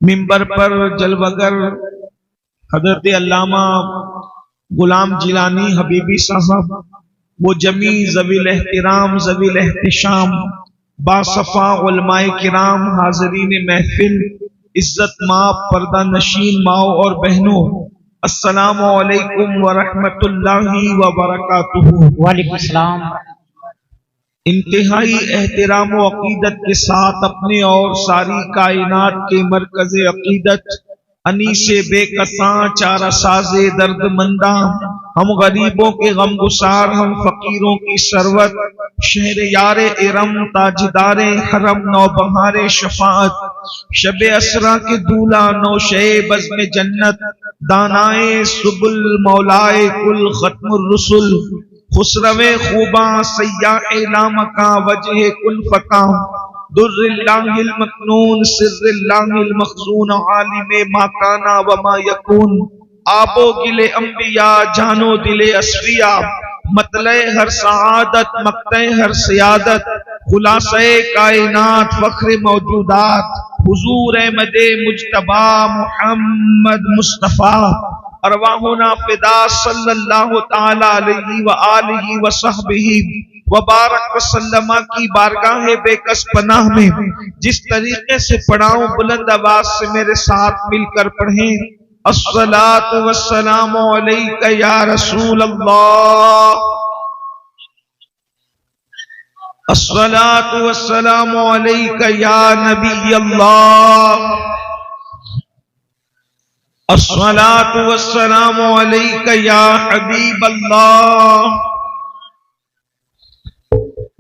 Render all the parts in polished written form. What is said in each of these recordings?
منبر پر جلوگر حضرت علامہ غلام جیلانی حبیبی صاحب، وہ جمی ذوی الاحترام ذوی الاحتشام باصفا علماء کرام، حاضرین محفل، عزت ماں، پردہ نشین ماؤں اور بہنوں، السلام علیکم ورحمۃ اللہ وبرکاتہ۔ وعلیکم السلام۔ انتہائی احترام و عقیدت کے ساتھ اپنے اور ساری کائنات کے مرکز عقیدت، انیس بے کساں، چارہ ساز درد منداں، ہم غریبوں کے غم گسار، ہم فقیروں کی ثروت، شہر یار ارم، تاجدار حرم، نوبہار شفاعت، شب اسرا کے دولہ، نوشے بزم جنت، دانائے سبل، مولائے کل، ختم الرسل، خسرو خوباں، سیاح لامکاں، وجہ کل فکاں، در اللہ المکنون، سر اللہ المخزون، عالم ما کانا وما یکون، آب و گل انبیاء، جانو دل اصفیاء، مطلع ہر سعادت، مقطع ہر سیادت، خلاصہ کائنات، فخر موجودات، حضور احمد مجتبی محمد مصطفیٰ، ارواحنا فدا صلی اللہ تعالی علیہ وآلہ وصحبہ وبارک وسلم کی بارگاہ بے کس پناہ میں جس طریقے سے پڑھاؤں، بلند آواز سے میرے ساتھ مل کر پڑھیں۔ الصلاۃ والسلام علیک یا رسول اللہ، الصلاۃ والسلام علیک یا نبی اللہ، الصلاۃ والسلام علیک یا حبیب اللہ،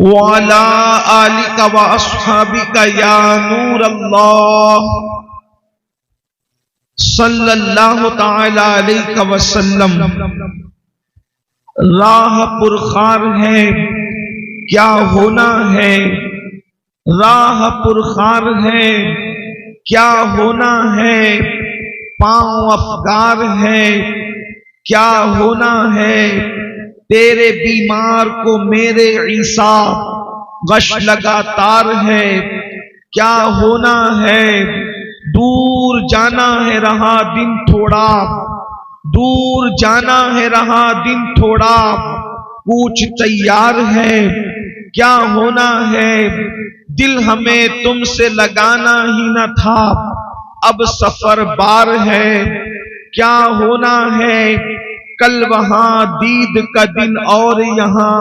وعلی آلک واصحابک یا نور اللہ، صلی اللہ تعالی علیہ وسلم۔ راہ پرخار ہے کیا ہونا ہے، راہ پرخار ہے کیا ہونا ہے، پاؤں افگار ہے کیا ہونا ہے، تیرے بیمار کو میرے عیسیٰ غش لگاتار ہے کیا ہونا ہے، دور جانا ہے رہا دن تھوڑا، دور جانا ہے رہا دن تھوڑا، کوچ تیار ہے کیا ہونا ہے، دل ہمیں تم سے لگانا ہی نہ تھا، اب سفر بار ہے کیا ہونا ہے، کل وہاں دید کا دن اور یہاں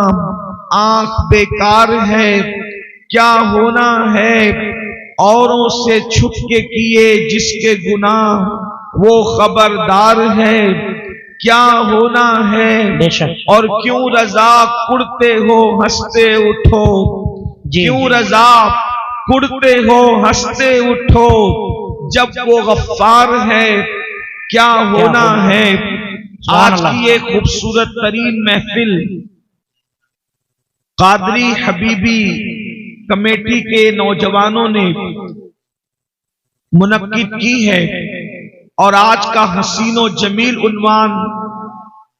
آنکھ بیکار ہے کیا ہونا ہے، اوروں سے چھپ کے کیے جس کے گناہ وہ خبردار ہے کیا ہونا ہے، بے شک۔ اور کیوں رضا کڑتے ہو ہنستے اٹھو، کیوں رضا کڑتے ہو ہنستے اٹھو، جب وہ غفار ہے کیا ہونا ہے۔ آج کی یہ خوبصورت ترین محفل قادری حبیبی کمیٹی کے نوجوانوں نے منعقد کی ہے، اور آج کا حسین و جمیل عنوان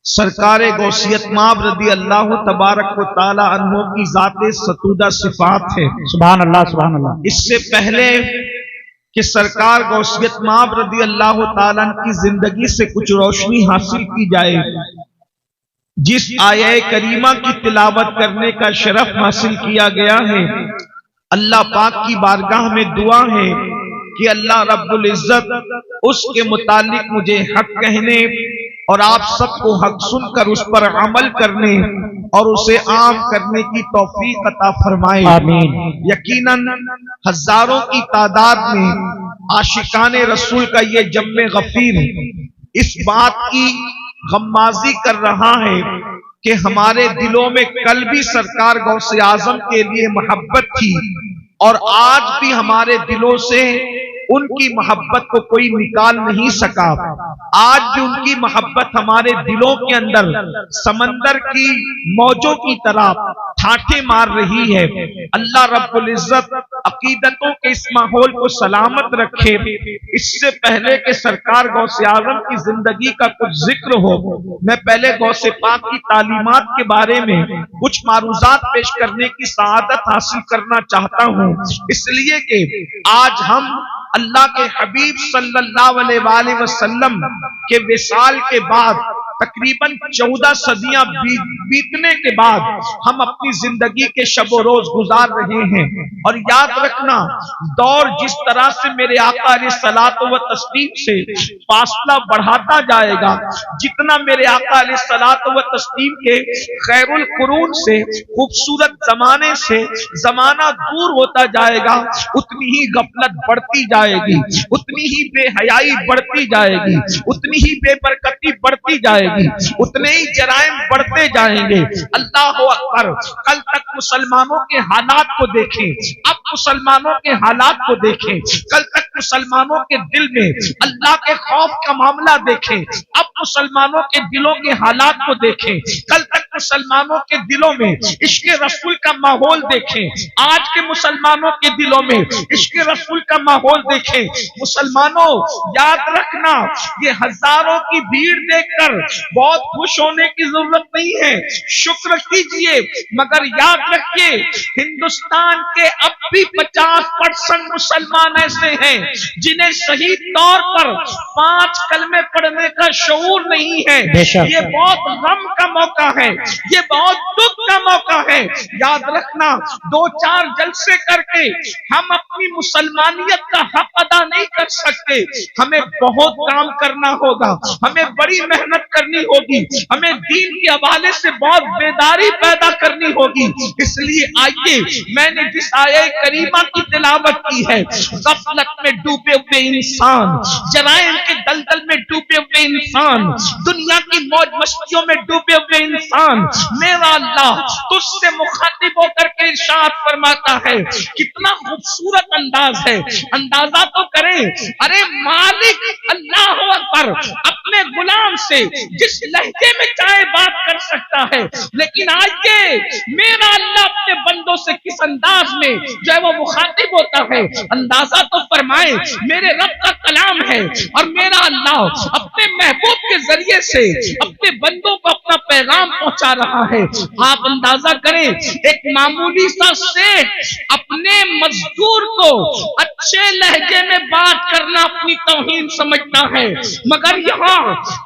سرکار غوثیت مآب رضی اللہ تبارک و تعالی عنہ کی ذات ستودہ صفات ہے۔ سبحان اللہ، سبحان اللہ۔ اس سے پہلے کہ سرکار غوثیت مآب رضی اللہ تعالیٰ عنہ کی زندگی سے کچھ روشنی حاصل کی جائے، جس آیہ کریمہ کی تلاوت کرنے کا شرف حاصل کیا گیا ہے، اللہ پاک کی بارگاہ میں دعا ہے کہ اللہ رب العزت اس کے متعلق مجھے حق کہنے اور آپ سب کو حق سن کر اس پر عمل کرنے اور اسے عام کرنے کی توفیق عطا فرمائے، آمین۔ یقیناً ہزاروں کی تعداد میں عاشقان رسول کا یہ جمع غفیر اس بات کی غمازی کر رہا ہے کہ ہمارے دلوں میں کل بھی سرکار غوث اعظم کے لیے محبت تھی، اور آج بھی ہمارے دلوں سے ان کی محبت کو کوئی نکال نہیں سکا، آج بھی ان کی محبت ہمارے دلوں کے اندر سمندر کی موجوں کی طرح ٹھاٹھے مار رہی ہے۔ اللہ رب العزت عقیدتوں کے اس ماحول کو سلامت رکھے۔ اس سے پہلے کہ سرکار غوث اعظم کی زندگی کا کچھ ذکر ہو، میں پہلے غوث پاک کی تعلیمات کے بارے میں کچھ معروضات پیش کرنے کی سعادت حاصل کرنا چاہتا ہوں، اس لیے کہ آج ہم اللہ کے حبیب صلی اللہ علیہ وآلہ وسلم کے وصال کے بعد تقریباً 14 صدیاں بیتنے کے بعد ہم اپنی زندگی کے شب و روز گزار رہے ہیں. اور یاد رکھنا دور جس طرح سے میرے آقا علیہ الصلوۃ والتسلیم سے فاصلہ بڑھاتا جائے گا، جتنا میرے آقا علیہ الصلوۃ والتسلیم کے خیر القرون سے خوبصورت زمانے سے زمانہ دور ہوتا جائے گا، اتنی ہی غفلت بڑھتی جائے گی، اتنی ہی بے حیائی بڑھتی جائے گی، اتنی ہی بے برکتی بڑھتی جائے گی، اتنے ہی جرائم بڑھتے جائیں گے. اللہ اکبر. کل تک مسلمانوں کے حالات کو دیکھیں، اب مسلمانوں کے حالات کو دیکھیں. کل تک مسلمانوں کے دل میں اللہ کے خوف کا معاملہ دیکھیں، اب مسلمانوں کے دلوں کے حالات کو دیکھیں. کل تک مسلمانوں کے دلوں میں عشق رسول کا ماحول دیکھیں، آج کے مسلمانوں کے دلوں میں عشق رسول کا ماحول دیکھیں. مسلمانوں یاد رکھنا، یہ ہزاروں کی بھیڑ دیکھ کر بہت خوش ہونے کی ضرورت نہیں ہے، شکر کیجئے. مگر یاد رکھیے ہندوستان کے اب بھی 50% مسلمان ایسے ہیں جنہیں صحیح طور پر 5 کلمے پڑھنے کا شعور نہیں ہے. یہ بہت غم کا موقع ہے، یہ بہت دکھ کا موقع ہے. یاد رکھنا 2-4 جلسے کر کے ہم اپنی مسلمانیت کا حق ادا نہیں کر سکتے. ہمیں بہت کام کرنا ہوگا، ہمیں بڑی محنت کرنی ہوگی، ہمیں دین کے حوالے سے بہت بیداری پیدا کرنی ہوگی. اس لیے آئیے میں نے جس آیہ کریمہ کی تلاوت کی ہے، غفلت میں ڈوبے ہوئے انسان، جرائم کے دلدل میں ڈوبے ہوئے انسان، دنیا کی موج مستیوں میں ڈوبے ہوئے انسان، میرا اللہ تجھ سے مخاطب ہو کر کے ارشاد فرماتا ہے. کتنا خوبصورت انداز ہے، اندازہ تو کریں. ارے مالک اللہ اکبر اپنے غلام سے جس لہجے میں چاہے بات کر سکتا ہے، لیکن آج یہ میرا اللہ اپنے بندوں سے کس انداز میں جو ہے وہ مخاطب ہوتا ہے. اندازہ تو فرمائے، میرے رب کا کلام ہے اور میرا اللہ اپنے محبوب کے ذریعے سے اپنے بندوں کو اپنا پیغام پہنچا رہا ہے. آپ اندازہ کریں ایک معمولی سا سیٹ اپنے مزدور کو اچھے لہجے میں بات کرنا اپنی توہین سمجھتا ہے، مگر یہاں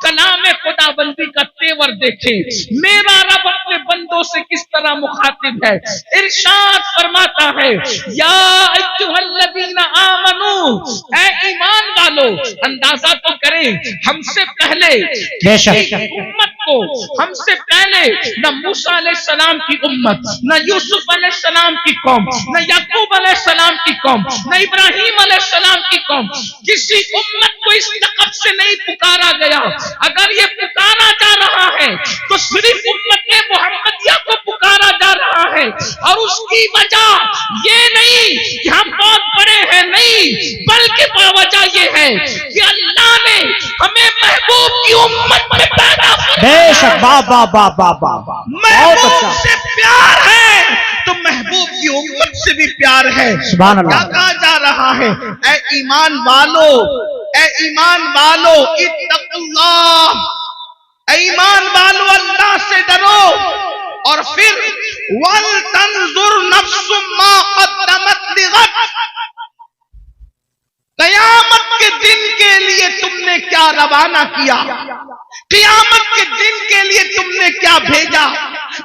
کلام خدا بندی کا تیور دیکھیں، میرا رب اپنے بندوں سے کس طرح مخاطب ہے. ارشاد فرماتا ہے یا ایھا الذین آمنو، اے ایمان والو. اندازہ تو کریں ہم سے پہلے امت کو، ہم سے پہلے نہ موسیٰ علیہ السلام کی امت، نہ یوسف علیہ السلام کی قوم، نہ یعقوب علیہ السلام کی قوم، نہ ابراہیم علیہ السلام کی قوم، کسی امت کو اس لقب سے نہیں پکارا گیا. اگر یہ پکارا جا رہا ہے تو صرف امت محمدیہ کو پکارا جا رہا ہے، اور اس کی وجہ یہ نہیں کہ ہم بہت بڑے ہیں، نہیں، بلکہ وجہ یہ ہے کہ اللہ نے ہمیں محبوب کی امت میں پیدا کیا. محبوب سے پیار ہے تو محبوب کی امت سے بھی پیار ہے. کیا کہا جا رہا ہے؟ اے ایمان والو، اے ایمان والو اتقوا اللہ، اے ایمان والو اللہ سے ڈرو. اور پھر وَلْتَنْظُرْ نَفْسٌ مَا قَدَّمَتْ لِغَدٍ، قیامت کے دن کے لیے تم نے کیا روانہ کیا، قیامت کے دن کے لیے تم نے کیا بھیجا،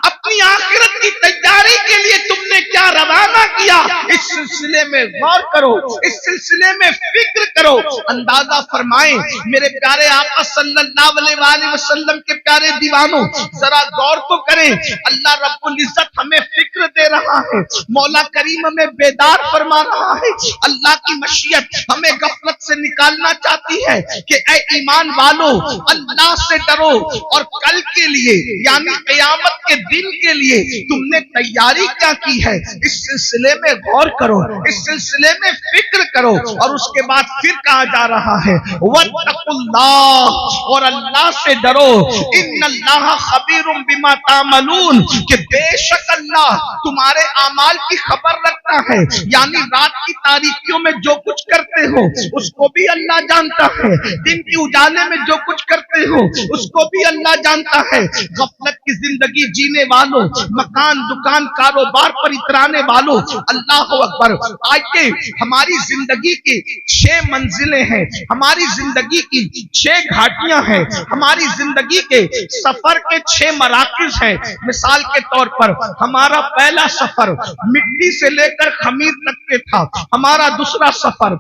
اپنی آخرت کی تیاری کے لیے تم نے کیا روانہ کیا. اس سلسلے میں غور کرو، اس سلسلے میں فکر کرو. اندازہ فرمائیں میرے پیارے آقا صلی اللہ علیہ وآلہ وسلم کے پیارے دیوانوں، ذرا غور تو کریں. اللہ رب العزت ہمیں فکر دے رہا ہے، مولا کریم ہمیں بیدار فرما رہا ہے. اللہ کی مشیت ہمیں غفلت سے نکالنا چاہتی ہے کہ اے ایمان والو اللہ سے ڈرو، اور کل کے لیے یعنی قیامت کے دن کے لیے تم نے تیاری کیا کی ہے. اس سلسلے میں غور کرو، اس سلسلے میں فکر کرو. اور اس کے بعد پھر کہا جا رہا ہے وَاتَّقُوا اللَّهَ، اور اللہ سے ڈرو. ان اللہ خبیر بما تعملون، کہ بے شک اللہ تمہارے اعمال کی خبر رکھتا ہے. یعنی رات کی تاریکیوں میں جو کچھ کرتے ہو اس کو بھی اللہ جانتا ہے، دن کی اجالے میں جو کچھ کرتے ہو اس کو بھی اللہ جانتا ہے. غفلت کی زندگی جی जीने वालों, मकान दुकान कारोबार पर इतराने वालों, अल्लाह अकबर। आइए, हमारी जिंदगी की 6 मंजिलें हैं, हमारी जिंदगी की 6 घाटियां हैं, हमारी जिंदगी के सफर के 6 मराकिज हैं। मिसाल के तौर पर हमारा पहला सफर मिट्टी से लेकर खमीर तक के था, हमारा दूसरा सफर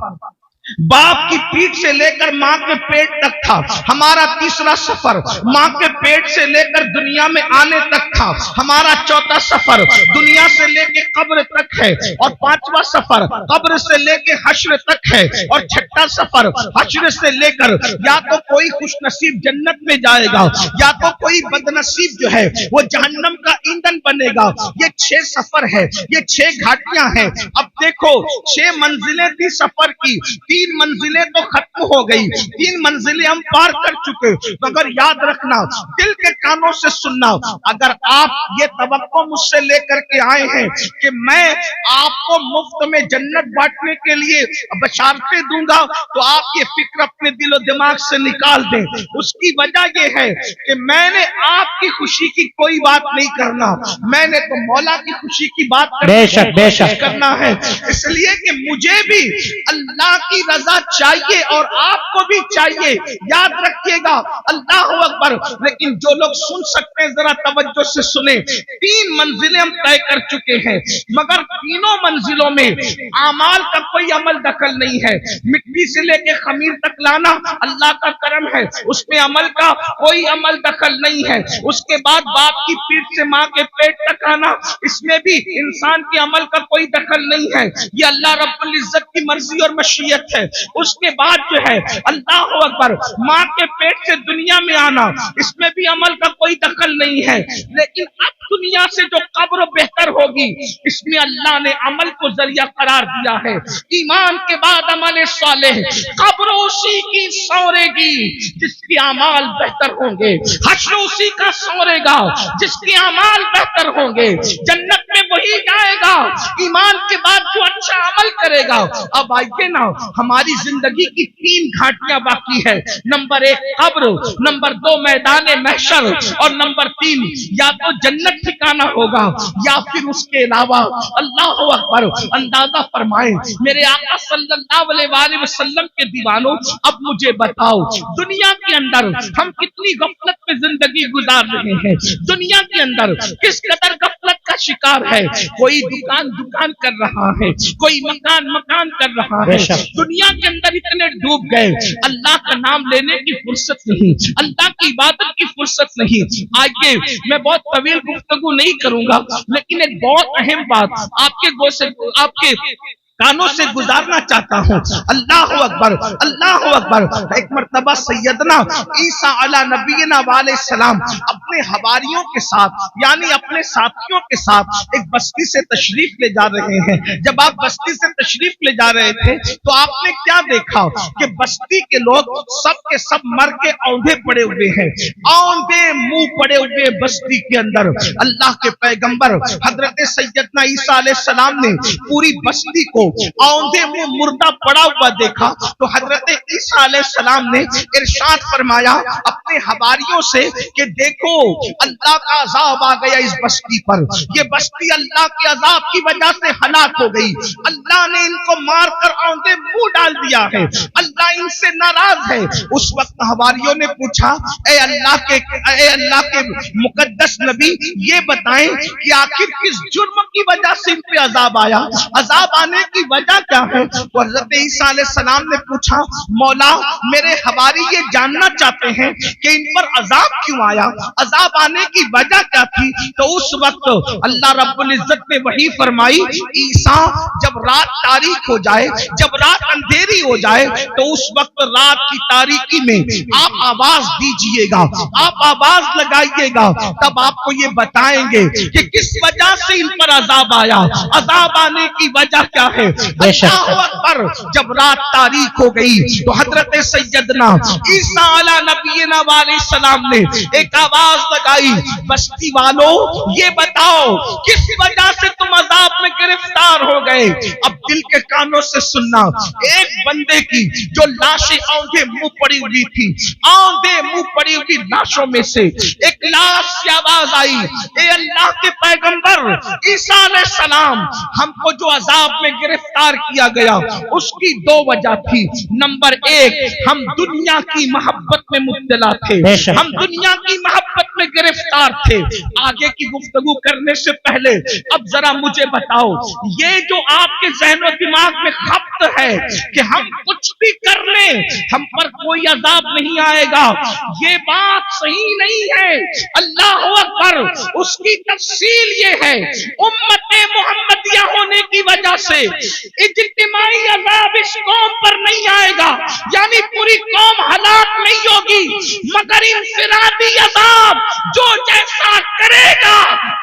बाप की पीठ से लेकर माँ के पेट तक था, हमारा तीसरा सफर माँ के पेट से लेकर दुनिया में आने तक था, हमारा चौथा सफर दुनिया से लेकर कब्र तक है, और 5वां सफर कब्र से लेकर हश्र तक है, और 6ठा सफर हश्र से लेकर या तो कोई खुशनसीब जन्नत में जाएगा, या तो कोई बदनसीब जो है वो जहन्नम का ईंधन बनेगा। ये 6 सफर है, ये 6 घाटियां हैं। अब देखो, 6 मंजिलें थी सफर की, 3 मंजिलें तो खत्म हो गई, 3 मंजिलें हम पार कर चुके। मगर याद रखना, दिल के कानों से सुनना, अगर आप ये तवक्को मुझसे लेकर के आए हैं कि मैं आपको मुफ्त में जन्नत बांटने के लिए बशारतें दूंगा, तो आप ये फिक्र अपने दिलो दिमाग से निकाल दें। उसकी वजह ये है कि मैंने आपकी खुशी की कोई बात नहीं करना, मैंने तो मौला की खुशी की बात करना है। इसलिए कि मुझे भी अल्लाह की रजा चाहिए और आपको भी चाहिए। याद रखिएगा, अल्लाह अकबर। लेकिन जो लोग सुन सकते हैं जरा तवज्जो से सुने। 3 मंजिलें हम तय कर चुके हैं, मगर तीनों मंजिलों में आमाल का कोई अमल दखल नहीं है। मिट्टी से लेके खमीर तक लाना अल्लाह का करम है, उसमें अमल का कोई अमल दखल नहीं है। उसके बाद बाप की पीठ से माँ के पेट तक आना, इसमें भी इंसान के अमल का कोई दखल नहीं है, ये अल्लाह रब्बुल इज्जत की मर्जी और मशीयत है। उसके बाद जो है अल्लाह अकबर, माँ के पेट से दुनिया में आना, इसमें भी अमल का कोई दखल नहीं है। लेकिन अब दुनिया से जो कब्र बेहतर होगी, इसमें अल्लाह ने अमल को जरिया करार दिया है। ईमान के बाद अमल सालेह, कब्र उसी की सौरेगी जिसके अमाल बेहतर होंगे, हश्र उसी का सौरेगा जिसके अमाल बेहतर होंगे, जन्नत में वही जाएगा ईमान के बाद जो अच्छा अमल करेगा। अब आइए ना, हमारी जिंदगी की 3 घाटियां बाकी है। नंबर 1 कब्र, नंबर 2 मैदान महशर, और नंबर 3 या तो जन्नत ठिकाना होगा या फिर उसके अलावा। अल्लाह अकबर। अंदाजा फरमाए मेरे आका सल्लल्लाहु अलैहि वसल्लम के दीवानों, अब मुझे बताओ, दुनिया के अंदर हम कितनी गफलत में जिंदगी गुजार रहे हैं। दुनिया के अंदर किस कदर गफलत का शिकार है। कोई दुकान कर रहा है, कोई मकान कर रहा है। दुनिया के अंदर इतने डूब गए, अल्लाह का नाम लेने की फुर्सत नहीं, अल्लाह की इबादत की फुर्सत नहीं। आइए, मैं बहुत तवील गुफ्तगू नहीं करूंगा, लेकिन एक बहुत अहम बात आपके कानों से गुजारना चाहता हूँ। अल्लाह अकबर, अल्लाह अकबर। एक मर्तबा सैयदना ईसा अला नबीना वाले सलाम अपने हवारियों के साथ, यानी अपने साथियों के साथ एक बस्ती से तशरीफ ले जा रहे हैं। जब आप बस्ती से तशरीफ ले जा रहे थे तो आपने क्या देखा कि बस्ती के लोग सब के सब मर के औंधे पड़े हुए हैं, औंधे मुंह पड़े हुए बस्ती के अंदर। अल्लाह के पैगंबर हजरत सैयदना ईसा अलैहि सलाम ने पूरी बस्ती को औंधे मुंह मुर्दा पड़ा हुआ देखा तो हजरत ईसा अलैहिस्सलाम ने इरशाद फरमाया अपने हवारियों से कि देखो, अल्लाह का अजाब आ गया इस बस्ती पर, ये बस्ती अल्लाह के अजाब की वजह से हलाक हो गई। अल्लाह ने इनको मारकर औंधे मुंह डाल दिया है, अल्लाह इनसे नाराज है। उस वक्त हवारियों ने पूछा, ए अल्लाह के मुकद्दस नबी, ये बताएं कि आखिर किस जुर्म की वजह से इन पे अजाब आया, अजाब आने की वजह क्या है। तो हज़रत ईसा अलैहिस्सलाम ने पूछा, मौला मेरे हवारी ये जानना चाहते हैं कि इन पर अजाब क्यों आया, अजाब आने की वजह क्या थी। तो उस वक्त अल्लाह रब्बुल इज्जत ने वही फरमाई, ईसा जब रात तारीख हो जाए, जब रात अंधेरी हो जाए, तो उस वक्त रात की तारीकी में आप आवाज दीजिएगा, आप आवाज लगाइएगा, तब आपको ये बताएंगे कि किस वजह से इन पर अजाब आया, अजाब आने की वजह क्या है। अल्लाहु अकबर। जब रात तारीख हो गई तो हजरत सैयदना ईसा अला नबीना वाले सलाम ने एक आवाज लगाई, बस्ती वालों ये बताओ किस वजह से तुम अजाब में गिरफ्तार हो गए। अब दिल के कानों से सुनना, एक बंदे की जो लाशें औंधे मुंह पड़ी हुई थी, औंधे मुंह पड़ी हुई लाशों में से एक लाश से आवाज आई, ए अल्लाह के पैगंबर ईसा अलैहिस्सलाम, हमको जो अजाब में गिरफ्तार किया गया उसकी दो वजह थी। नंबर एक, हम दुनिया की मोहब्बत में मुब्तला थे, हम दुनिया की मोहब्बत में गिरफ्तार थे। आगे की गुफ्तगू करने से पहले अब जरा मुझे बताओ, ये जो आपके ज़हन दिमाग में खप्त है कि हम कुछ भी कर लें हम पर कोई अजाब नहीं आएगा, ये बात सही नहीं है। अल्लाह अकबर, उसकी तफसील ये है, उम्मते मुहम्मदिया होने की वजह से इज्तिमाई अजाब इस कौम पर नहीं आएगा, यानी पूरी कौम हलाक नहीं होगी, मगर इंफिरादी अजाब जो जैसा करेगा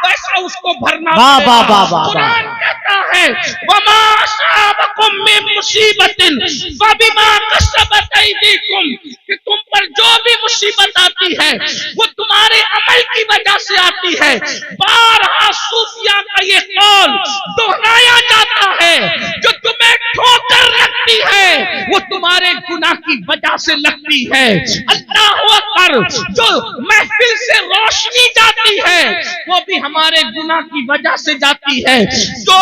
वैसा उसको भरना पड़ेगा। कुरान कहता है, वमा असाबकुम मिन मुसीबतिन फबिमा कसबत ऐदीकुम, कि तुम पर जो भी मुसीबत आती है वो तुम्हारे अमल की वजह से आती है। बारहा सूफिया का ये कौल दोहराया जाता है, जो तुम्हें ठोकर लगती है वो तुम्हारे गुनाह की वजह से लगती है। अल्लाह अकबर, जो महफिल से रोशनी जाती है वो भी हमारे गुनाह की वजह से जाती है, जो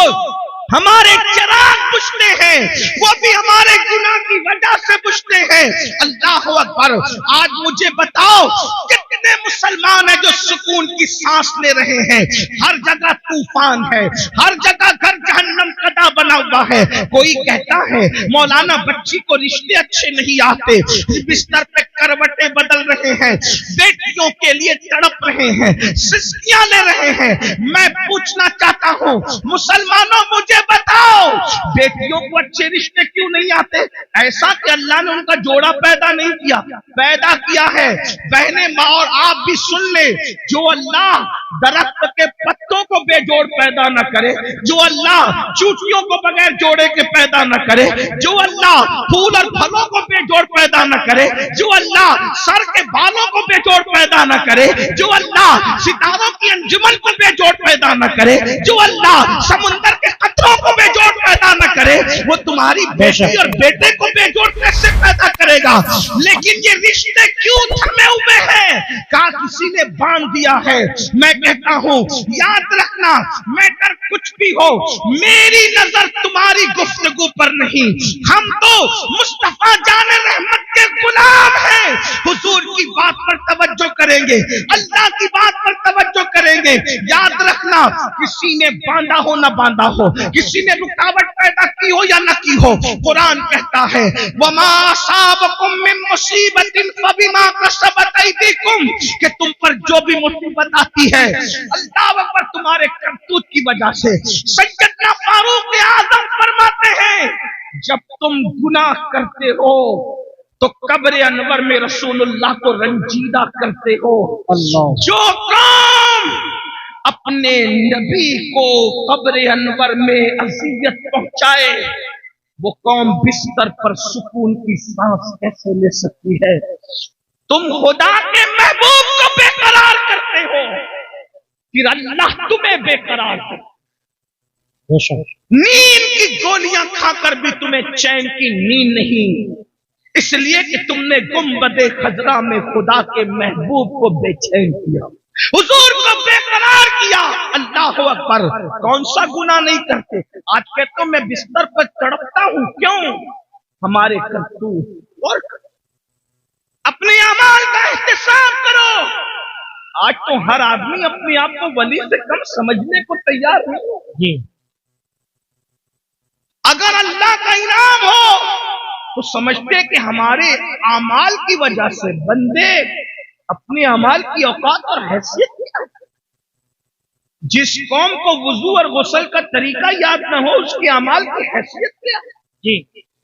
हमारे चिराग बुझते हैं वो भी हमारे गुनाह की वजह से बुझते हैं। अल्लाह अकबर, आज मुझे बताओ कितने मुसलमान हैं जो सुकून की सांस ले रहे हैं? हर जगह तूफान है, हर जगह घर जहन्नम कदा बना हुआ है। कोई कहता है मौलाना बच्ची को रिश्ते अच्छे नहीं आते, बिस्तर पे करवटें बदल रहे हैं, बेटियों के लिए तड़प रहे हैं, सिस्कियां ले रहे हैं। मैं पूछना चाहता हूं मुसलमानों, मुझे बताओ बेटियों को अच्छे रिश्ते क्यों नहीं आते? ऐसा कि अल्लाह ने उनका जोड़ा पैदा नहीं किया, पैदा किया है। बहने माँ और आप भी सुन ले, जो अल्लाह दरख्त के पत्तों को बेजोड़ पैदा न करे, जो अल्लाह चूटियों को बगैर जोड़े के पैदा न करे, जो अल्लाह फूल और फलों को बेजोड़ पैदा न करे, जो अल्लाह सर के बालों को बेजोड़ पैदा न करे, जो अल्लाह सितारों की अंजुमन को बेजोड़ पैदा न करे, जो अल्लाह समुंदर के कतरों को बेजोड़ पैदा न करे, वो तुम्हारी बेटी और बेटे को बेजोड़ कैसे पैदा करेगा? लेकिन ये रिश्ते क्यों थमे हुए हैं? कहा किसी ने बांध दिया है। मैं कहता हूं याद रखना, मैटर कुछ भी हो, मेरी नजर तुम्हारी गुफ्तगू पर नहीं। हम तो मुस्तफा जाने रहमत के गुलाम हैं, हुजूर की बात पर तवज्जो करेंगे, अल्लाह की बात पर तवज्जो करेंगे। याद रखना, किसी ने बांधा हो ना बांधा हो, किसी ने रुकावट पैदा की हो या न की हो, कुरान कहता है वमा असाबकुम मिन मुसीबतिन फबिमा कसबत ऐदीकुम, कि तुम पर जो भी मुसीबत आती है अल्लाह अकबर तुम्हारे करतूत की वजह से। सैयदना फारूक आजम फरमाते हैं, जब तुम गुनाह करते हो तो कब्र अनवर में रसूलुल्लाह को रंजीदा करते हो। जो काम अपने नबी को कब्र अनवर में अज़ियत पहुंचाए, वो कौम बिस्तर पर सुकून की सांस कैसे ले सकती है? तुम खुदा के महबूब को बेकरार करते हो, फिर अल्लाह तुम्हें बेकरार करता। नींद की गोलियां खाकर भी तुम्हें चैन की नींद नहीं, इसलिए कि तुमने गुंबदे खजरा में खुदा के महबूब को बेचैन किया, हुजूर को बेकरार किया। अल्लाह अकबर, कौन सा गुनाह नहीं करते? आज कहते हो मैं बिस्तर पर तड़पता हूं, क्यों? हमारे करतूत और अपने अमाल का एहतिसाब करो। आज तो हर आदमी अपने आप को वली से कम समझने को तैयार नहीं जी। अगर अल्लाह का इनाम हो तो समझते कि हमारे अमाल की वजह से बंदे अपने अमाल की औकात और हैसियत क्या? जिस कौम को वुजू और गुस्ल का तरीका याद न हो, उसके अमाल की हैसियत क्या जी?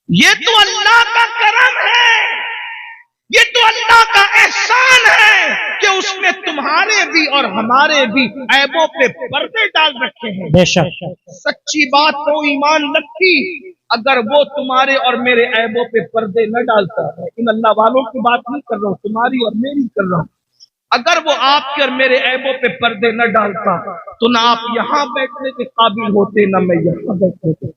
ये तो अल्लाह का करम है, ये तो अल्लाह का एहसान है कि उसने तुम्हारे भी और हमारे भी ऐबों पे पर्दे डाल रखे हैं। बेशक सच्ची बात तो ईमान लगती अगर वो तुम्हारे और मेरे ऐबों पे पर्दे न डालता है। इन अल्लाह वालों की बात नहीं कर रहा हूं, तुम्हारी और मेरी कर रहा हूं। अगर वो आपके और मेरे ऐबों पे पर्दे न डालता तो ना आप यहां बैठने के काबिल होते, ना मैं यहां बैठने के।